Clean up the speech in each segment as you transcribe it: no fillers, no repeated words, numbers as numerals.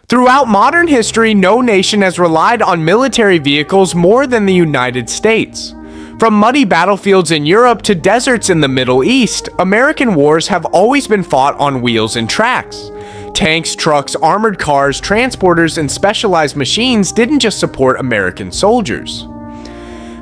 Throughout modern history, no nation has relied on military vehicles more than the United States. From muddy battlefields in Europe to deserts in the Middle East, American wars have always been fought on wheels and tracks. Tanks, trucks, armored cars, transporters, and specialized machines didn't just support American soldiers.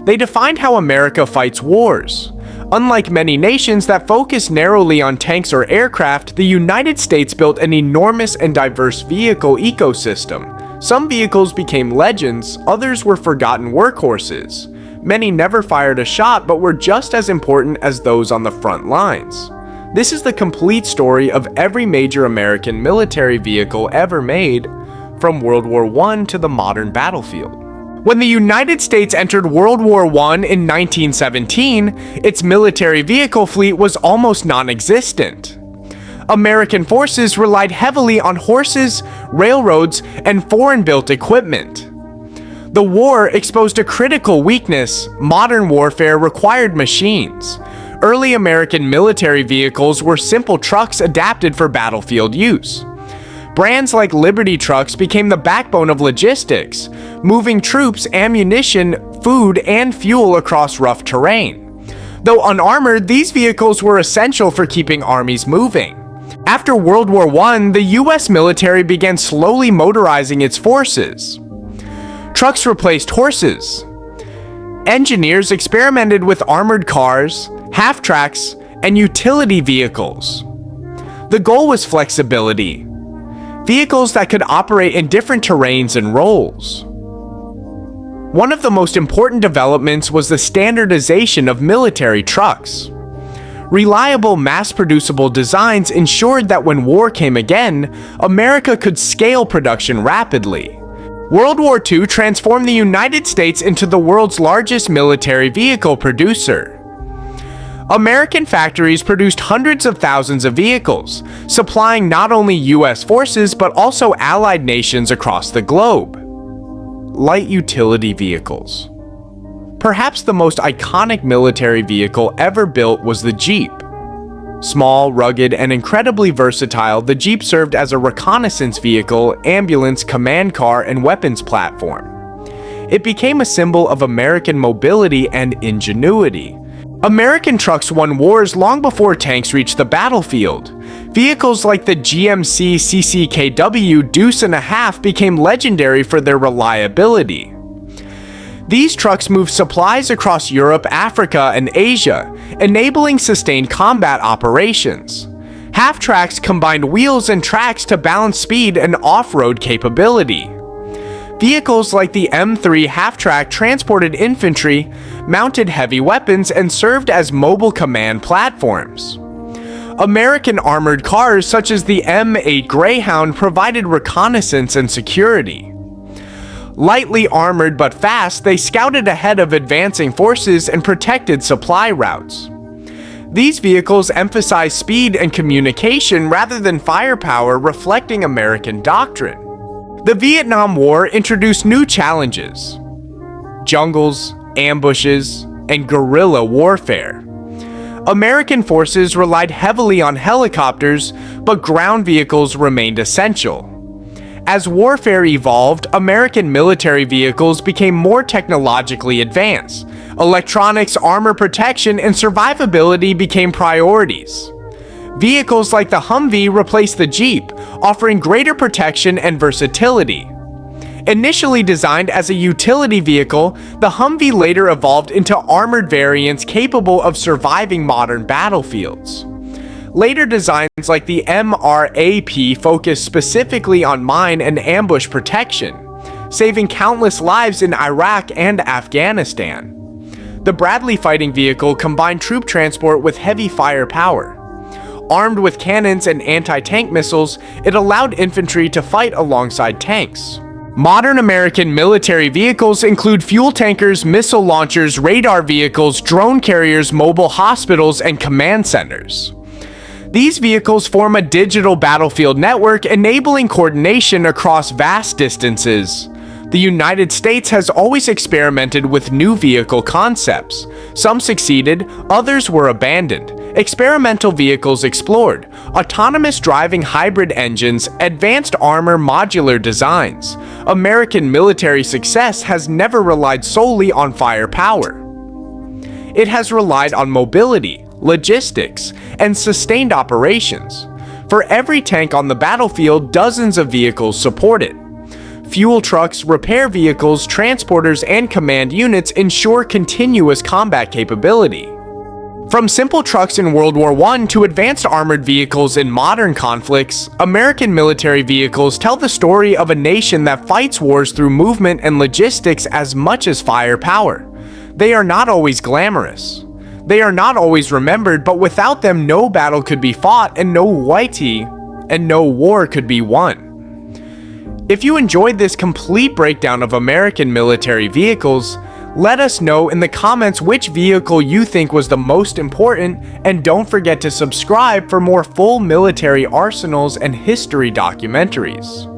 They defined how America fights wars. Unlike many nations that focus narrowly on tanks or aircraft, the United States built an enormous and diverse vehicle ecosystem. Some vehicles became legends, others were forgotten workhorses. Many never fired a shot but were just as important as those on the front lines. This is the complete story of every major American military vehicle ever made, from World War I to the modern battlefield. When the United States entered World War I in 1917, its military vehicle fleet was almost non-existent. American forces relied heavily on horses, railroads, and foreign-built equipment. The war exposed a critical weakness: modern warfare required machines. Early American military vehicles were simple trucks adapted for battlefield use. Brands like Liberty trucks became the backbone of logistics, moving troops, ammunition, food, and fuel across rough terrain. Though unarmored, these vehicles were essential for keeping armies moving. After World War I, the US military began slowly motorizing its forces. Trucks replaced horses. Engineers experimented with armored cars, half-tracks, and utility vehicles. The goal was flexibility. Vehicles that could operate in different terrains and roles. One of the most important developments was the standardization of military trucks. Reliable, mass-producible designs ensured that when war came again, America could scale production rapidly. World War II transformed the United States into the world's largest military vehicle producer. American factories produced hundreds of thousands of vehicles, supplying not only US forces but also allied nations across the globe. Light utility vehicles. Perhaps the most iconic military vehicle ever built was the Jeep. Small, rugged, and incredibly versatile, the Jeep served as a reconnaissance vehicle, ambulance, command car, and weapons platform. It became a symbol of American mobility and ingenuity. American trucks won wars long before tanks reached the battlefield. Vehicles like the GMC CCKW Deuce and a Half became legendary for their reliability. These trucks moved supplies across Europe, Africa, and Asia, enabling sustained combat operations. Half-tracks combined wheels and tracks to balance speed and off-road capability. Vehicles like the M3 half-track transported infantry, mounted heavy weapons, and served as mobile command platforms. American armored cars such as the M8 Greyhound provided reconnaissance and security. Lightly armored but fast, they scouted ahead of advancing forces and protected supply routes. These vehicles emphasized speed and communication rather than firepower, reflecting American doctrine. The Vietnam War introduced new challenges: jungles, ambushes, and guerrilla warfare. American forces relied heavily on helicopters, but ground vehicles remained essential. As warfare evolved, American military vehicles became more technologically advanced. Electronics, armor protection, and survivability became priorities. Vehicles like the Humvee replaced the Jeep, offering greater protection and versatility. Initially designed as a utility vehicle, the Humvee later evolved into armored variants capable of surviving modern battlefields. Later designs like the MRAP focused specifically on mine and ambush protection, saving countless lives in Iraq and Afghanistan. The Bradley fighting vehicle combined troop transport with heavy firepower. Armed with cannons and anti-tank missiles, it allowed infantry to fight alongside tanks. Modern American military vehicles include fuel tankers, missile launchers, radar vehicles, drone carriers, mobile hospitals, and command centers. These vehicles form a digital battlefield network, enabling coordination across vast distances. The United States has always experimented with new vehicle concepts. Some succeeded, others were abandoned, Experimental vehicles explored, autonomous driving hybrid engines, advanced armor modular designs. American military success has never relied solely on firepower. It has relied on mobility, logistics, and sustained operations. For every tank on the battlefield, dozens of vehicles support it. Fuel trucks, repair vehicles, transporters, and command units ensure continuous combat capability. From simple trucks in World War I to advanced armored vehicles in modern conflicts, American military vehicles tell the story of a nation that fights wars through movement and logistics as much as firepower. They are not always glamorous. They are not always remembered, but without them, no battle could be fought and no war could be won. If you enjoyed this complete breakdown of American military vehicles, let us know in the comments which vehicle you think was the most important, and don't forget to subscribe for more full military arsenals and history documentaries.